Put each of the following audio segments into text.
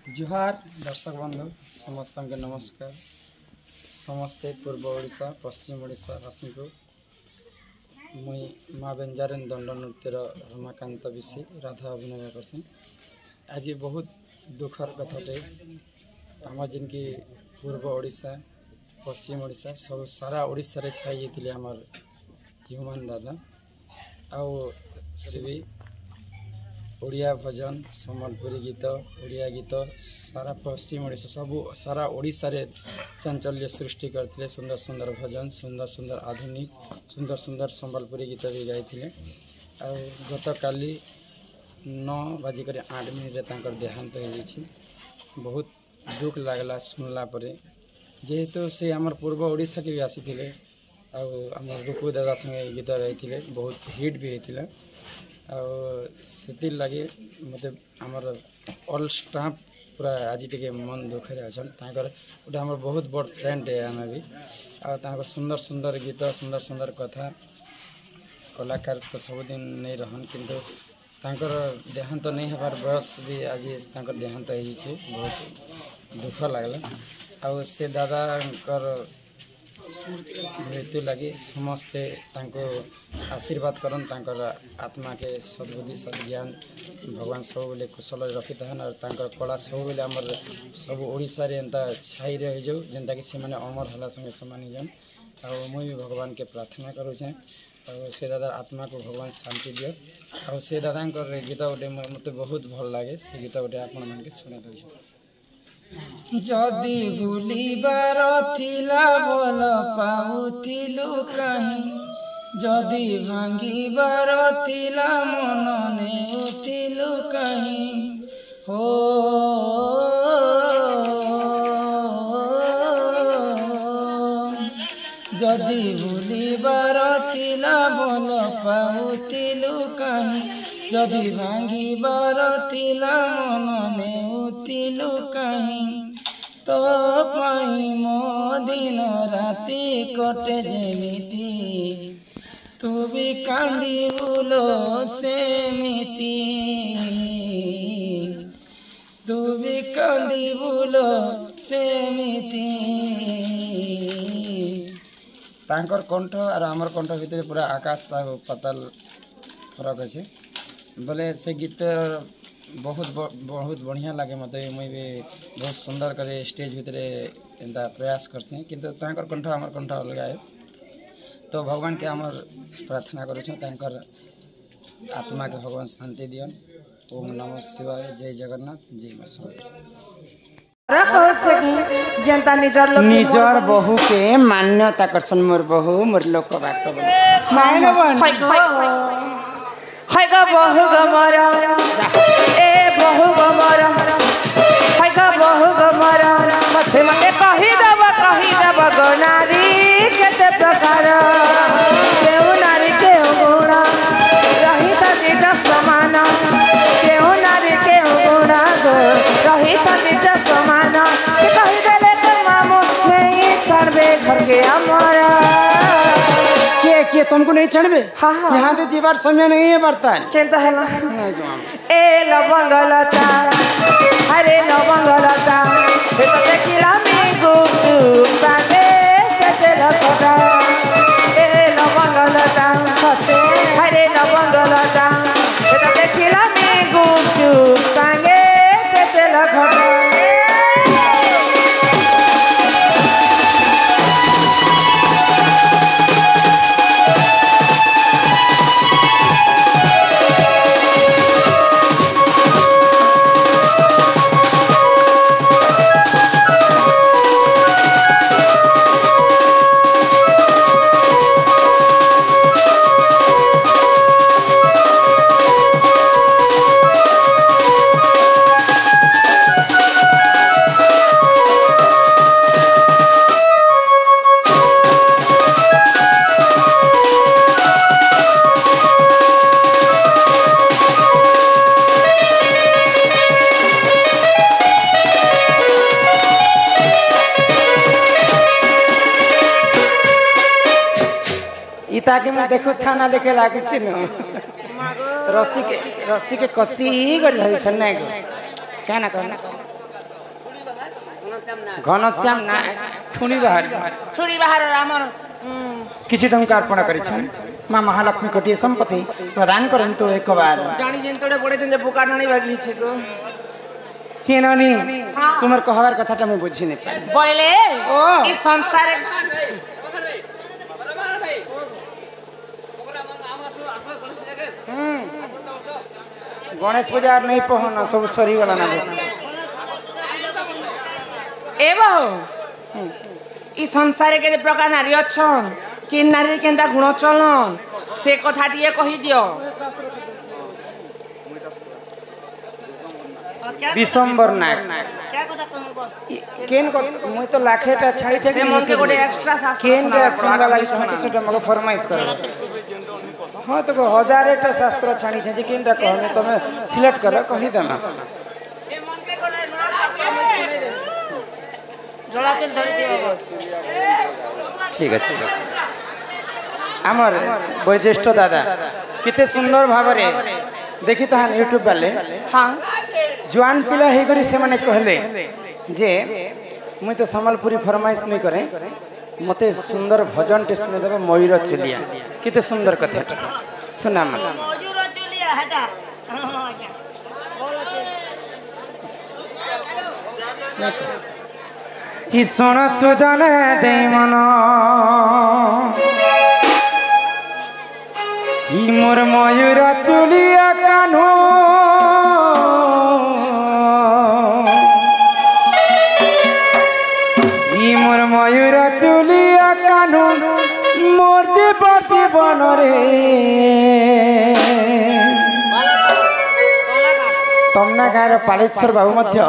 जुहार दर्शक बंधु समस्त के नमस्कार। समस्ते पूर्व ओडिशा पश्चिम ओडिशा वासी को मुई माँ बेंजारेन दंड नृत्यर रमाकांत विषी राधा अभिनय करसी। आज बहुत दुखर कथाटे आम जिनकी पूर्व ओडिशा पश्चिम ओडिशा सब सारा ओडिशा रे छाई जाते आमर ह्यूमान दादा आउ से भी ओडिया भजन सम्बलपुरी गीत ओडिया गीत सारा पश्चिम ओडिशा सब सारा ओडिशा रे चांचल्य सृष्टि करते। सुंदर सुंदर भजन सुंदर सुंदर आधुनिक सुंदर सुंदर सम्बलपुरी गीत भी गाई। गत काली 9:08 देहांत हो बहुत दुख लगला सुनला परे जेहेतु से आमर पूर्व ओडिशा के भी आसी थे आम रूपू दादा संगे गीत गाई बहुत हिट भी होता से लगे मत आमर ऑल स्टाफ पूरा आज टे मन दुखे अच्छा गोटे आम बहुत बड़ फ्रेंड है आम भी आ सुंदर सुंदर गीत सुंदर सुंदर कथा कलाकार तो सबुदिन नहीं रहन किंतु तांकर देहांत नहीं हबार बयस भी आज तांकर देहांत हो बहुत दुख लगला आ से दादा मृत्यु लगी समस्ते आशीर्वाद करन तांकर आत्मा के सद्बुद्धि सद्ज्ञान भगवान सब बेले कुशल रखी था और तांकर कला सब बेले आमर सब ओडिशा रे एंता छाई रह जाऊ जेनता कि से माने अमर हला संगे समान जन आ मुई भी भगवान के प्रार्थना करू छे और से दादा आत्मा को भगवान शांति दियो और से दादा गीत गोटे मत बहुत भल लगे से गीत गोटे आपण मन के सुना दउ जदि भूलिबार थिला बोल पाउथिलु कहीं जदि भांगिबार थिला मन नेउथिलु कहीं हो जदि भूलिबार थिला बोल पाउथिलु कहीं जदि भांगिबार थिला मन नेउथिलु कहीं तो पाई मो दिन राति कटे जेमिति तू भी कांदी बुलो सेमिति तू भी कांदी बुलो सेमिति। तांकर कंठ और आमर कंठ भितर पूरा आकाश पाताल फरक अच्छे बोले से गीत बहुत बहुत बढ़िया लगे मत मुई भी बहुत सुंदर करे स्टेज भितर एंता प्रयास करसी किंतु तांकर कंठ आमर कंठ अलग है तो भगवान के आमर प्रार्थना करूँ आत्मा के भगवान शांति दियन। ओम नमः शिवाय जय जगन्नाथ जय जनता निजर बहु के मान्यता करसन मोर बहु मोर लोक बात बहु गमर ए बहु गमर बहु गमर सत्य मते कही दब गो नारी केते प्रकार केहू नारी केहू गुण रही निज समान केहू नारी केहू गुण रही निज समान कही देले तो मामू नहीं छाड़बे घर के हमारा के तुमको नहीं छड़बे यहाँ तो जीवार समय नहीं है बर्तन केंता है ए लवंगलता हरे लवंगलता हे तो देखिला मी गुप्त सागे केते लखटा ए लवंगलता सते हरे लवंगलता हे तो देखिला मी गुप्त सागे केते लखटा। ताकि मैं देखो थाना लेके लागे रस्सी के कसी गड़ी छन्ना क्या ना करना घनश्याम ना ठुणी बाहर छुरी बाहर आमर किसी टंका अर्पण करिछन मां महालक्ष्मी कोटिए संपत्ति प्रदान करंतु एक बार जानी जेन तोड़े पड़े जे बुका ढाणी भागली छे को हे नानी तुम्हार कहवार कथाटा मैं बुझी नहीं पाई बोले ओ। इस संसार गणेश पूजा नहीं पहुना सब सरी वाला ना ए बहु इ संसार के प्रकार नारी अछन कि नारी केंता गुण चलन से कथा टिए कहि दियो विशंबर नाग क्या कथा कहबो केन को मुई तो लाखेटा छाड़ी छे ए मन के गोटे एक्स्ट्रा शास्त्र केन के सुनला लागि सोचे सेटा मगे फरमाइश कर हां तो 1000टा शास्त्र छाड़ी छे जे केनटा कहमे तमे सिलेक्ट कर कहि देना ए मन के गोटे नया शास्त्र जोड़ा तेल धरि दियो ठीक अछि हमर वैज्येष्ठ दादा किते सुंदर भाबरे देखि तहन यूट्यूब वाले हां जवान पिला हे करी से माने कहले जे मुई तो संबलपुरी फरमाइश नहीं करे मते सुंदर भजन टे सुने देबे मयूर चलिया किते सुंदर कथा सुना मन मयूर चलिया हटा कि सोन सुजन दे मन हि मोर मयूर चलिया कान्हो हि मोर मयूर चलिया कान्हो मोर जीवन रे तमना गाँव पालेश्वर बाबू मध्य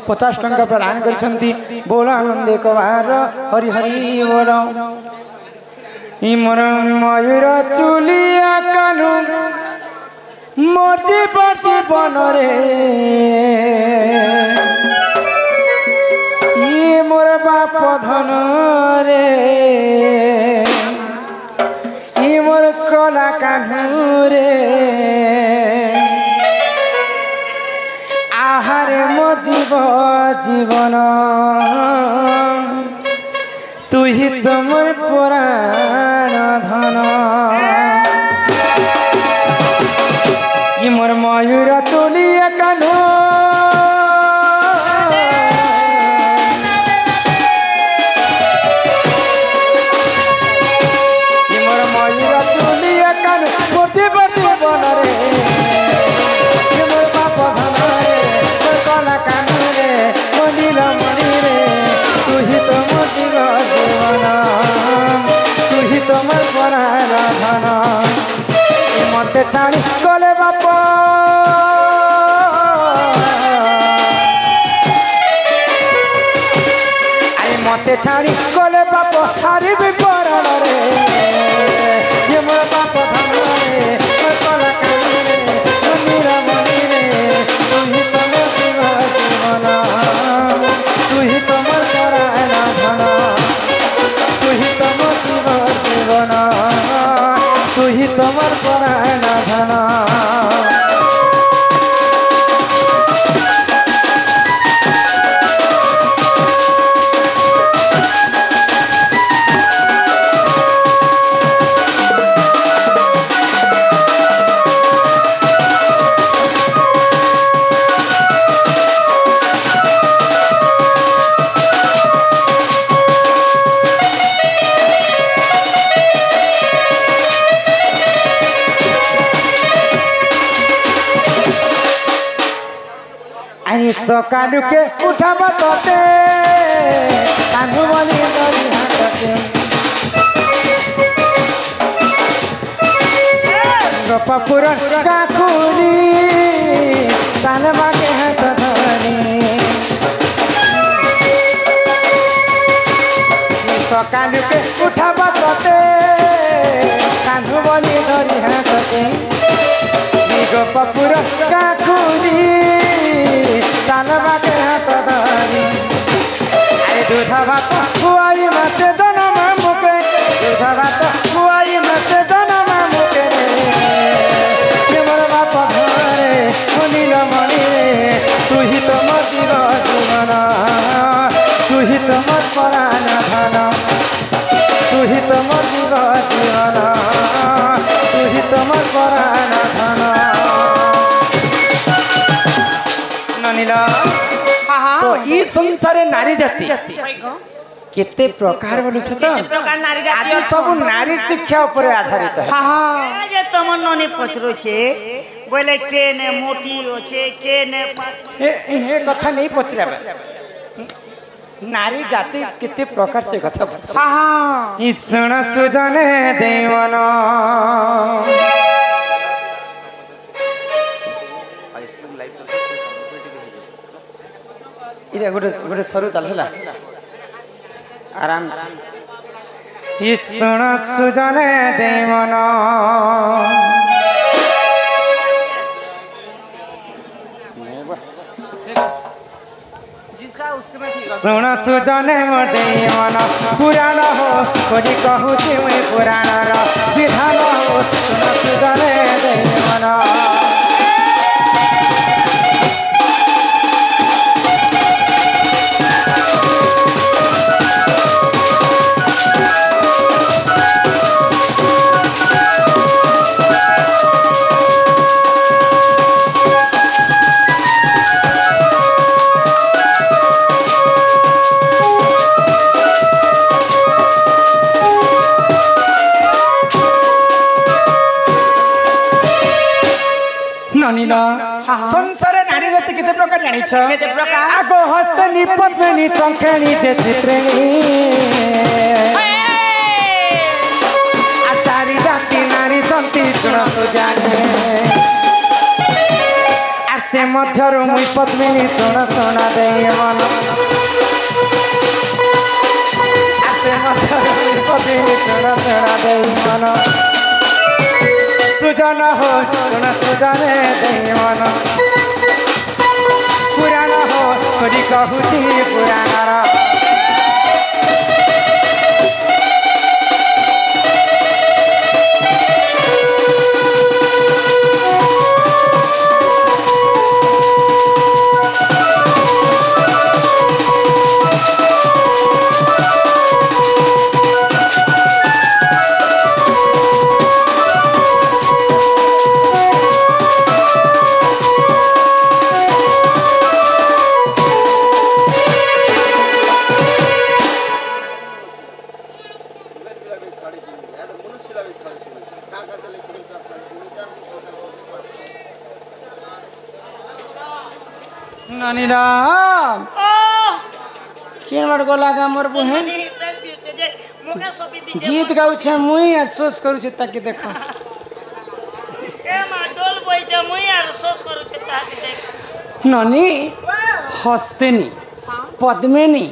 50 टंका प्रदान करछंती बोल आनंद एक बार हरि हरि बोल इ मोर मयूर चुलिया कानु मोर जीवन रे इ मोर बाप धन रे इ मोर कला कान्हू रे आहारे मोर जीवन तू ही तो मोर पुराण धन ये मोर मयूर चलिया कान्हो ये मोर मयूर चलिया कान्हो मोर जीवन रे ये मोर बाप धन रे मोर कला कान्हो रे मोर नीलमणि रे तू ही तो मोर जीवन तू ही तो मोर पुराण धन मते छाड़ी गले बाप आई मते छाड़ी गले बाप हारी भी पराण रे ये मोर बाप धन रे मोर कला कान्हो रे मोर नीलमणि रे तू ही तो मोर जीवन तू ही तो मोर पुराण धन तू ही तो मोर जीवन तू ही तो मोर पुराण धन सकालू के उठा बतते कान्हू वाली गली हाथते गोपापुर काकुरी सान मागे हाथ धरी सकालू के उठा बतते कान्हू वाली गली हाथते गोपापुर काकुरी चालवा के हाथ धरी आई दूध भात खुआई मत जनम मुके दूध भात खुआई मत जनम मुके रे मोर बाप धरे नीलमणि रे तू ही तो मोर जीवन हाँ हाँ तो ई संसार नारी जाति भाई गो केते प्रकार बोलु छ तो केते प्रकार नारी जाति आज सब नारी शिक्षा ऊपर आधारित है हाँ हाँ जे तमन ननी पछरो छे बोले के ने मोटी होछे के ने ए कथा नहीं पचरा नारी जाति केते प्रकार से कथा हाँ हाँ ईसण सुजने देवन इरे गोटे गोटे सरू चल हला आराम से ईसण सुजने देवन जिसका उसके में ठीक है सुण सुजने देवन पुराण हो कोई कहूँ मुई पुराण विधान हो सुण सुजने देवन संसार नारी जाति केते प्रकार जानी छ केते प्रकार आगो हस्त निपद्मिनी संखेणी जे चित्रिणी आचारी जाति नारी चंती सुण सुजाने आ से मध्यरु मुई पद्मिनी सुण सुण देय मन आ से मध्यरु मुई पद्मिनी सुण सुण देय मन सुजन हो सुन सुजने देवन पुराण हो करी कहूची पुराणर नानी राम केन बार गला का मोर बहन मुके सोपी दी गीत गाउ छ मुई अफसोस करू छ ताकि देखो ए मा डोल बोइ छ मुई आर सोच करू छ ताकि देख नानी हस्तिनी पद्मिनी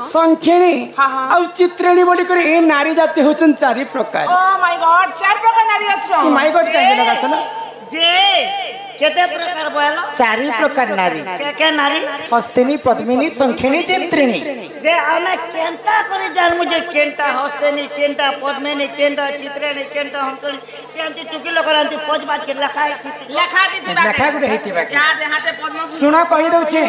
संखिणी और चित्रिणी बोली कर ए नारी जाति होचन चारि प्रकार ओ माय गॉड चार प्रकार नारी अछि ई माई गॉड काहे लगा छ ना जे केते प्रकार बोलो चारि प्रकार नारी के नारी हस्तिनी पद्मिनी संखिणी चित्रिणी जे हमें केंटा करी जान मुझे केंटा हस्तेनी केंटा पद्मिनी केंटा चित्रेणी केंटा हम तो केंटी टुकी लोकरांती पज बाट के लखाई लेखा दी लेखा गुडे हेति बाके क्या देहाते पद्म सुना कहि दउ छे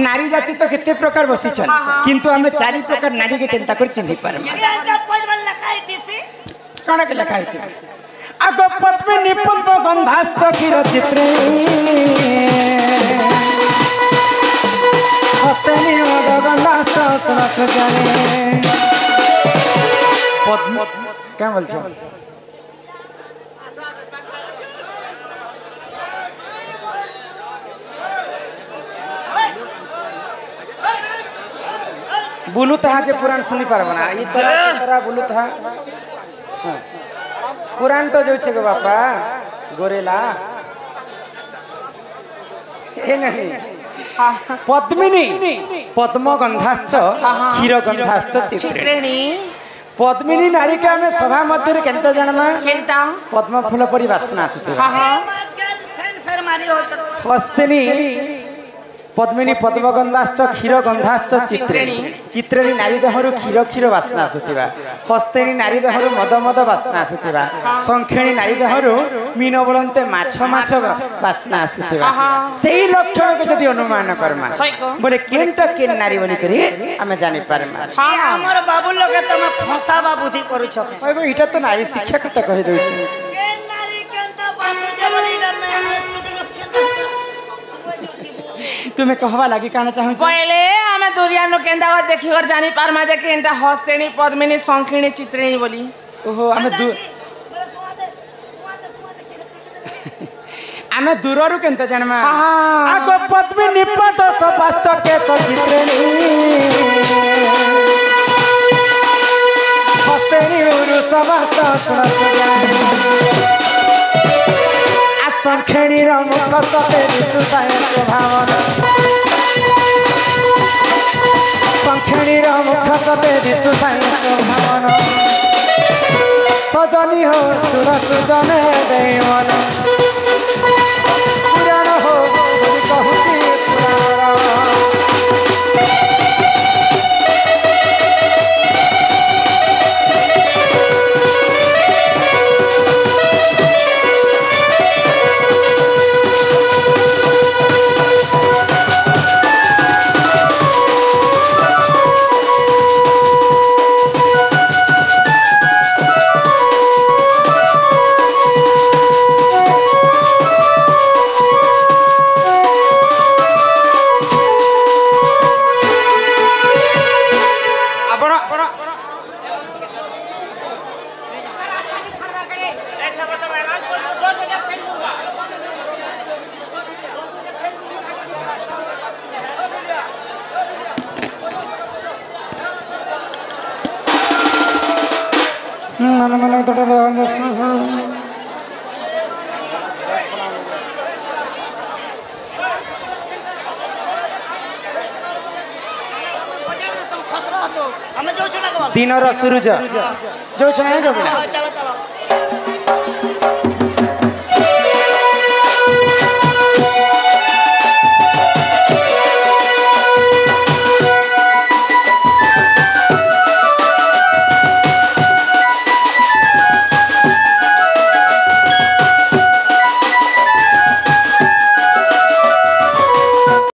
नारी जाति तो केते प्रकार बसी छन किंतु हमें चारि प्रकार नारी के केंता कर चिन्हि पारम केंटा पज बाट लखाई थी कण के लेखा हेति आगो पद्मिनी पद्म गंधाश्च क्षीर चित्रिणी हस्तिनी गंधाश्च सुन सुजाने पद्म क्या बोल छ बुलु तहा जे पुराण सुनी पारबो ना ई तरह बुलु तहा हां पुराण तो जो छे गो बापा गोरेला ए नहीं पद्मिनी पद्म गंधाश्च क्षीर गंधाश्च चित्रिणी पद्मिनी नारी के हमें सभा मध्य केनता जानमा केनता पद्म फूल परि वासना आसते आजकल सेंट फेर मारी होत हस्तिनी पद्मिनी पद्म गंधाश्च क्षीर गंधाश्च चित्रिणी चित्रिणी नारी देहरु क्षीर क्षीर वासना आसुतिबा हस्तिनी नारी देहरु मद मद वासना आसुतिबा संखिणी नारी देहरु मीन बोलन्ते माछ माछ वासना आसुतिबा सेही लक्षण के जदि अनुमान करमा बोले केनटा केन नारी बोली करी हमें जानि पारमा हां हमर बाबू लगे तमे फसाबा बुद्धि करू छ एगो इटा तो नारी शिक्षा के त कहि दउ छै केन नारी केनता बासु जबरी रे मैं तुम्हें कहवा लगी कहना चाहूँ पहले आमे दुरिया नो केंदा को देखि कर जानी पारमा जे केंटा हस्तेनी पद्मिनी शंखिनी चित्रिणी बोली ओहो आमे दूररू केनते जानमा आगो पद्मिनी पद सपाश्च के सचित्रिणी हस्तेनी उरु सपाश्च सुन सुजानी आज शंखिनी र मुख सते दिसुताय स्वभावन शंखिनी र मुख सते दिसुताय स्वभावन सजनी हो सुर सुजने देवन पुराण हो बोली कहूची पुराण ଆମେ ଯାଉଛୁ ନା କଣ दिनर सूरज जो छने जो ଚାଲ ଚାଲ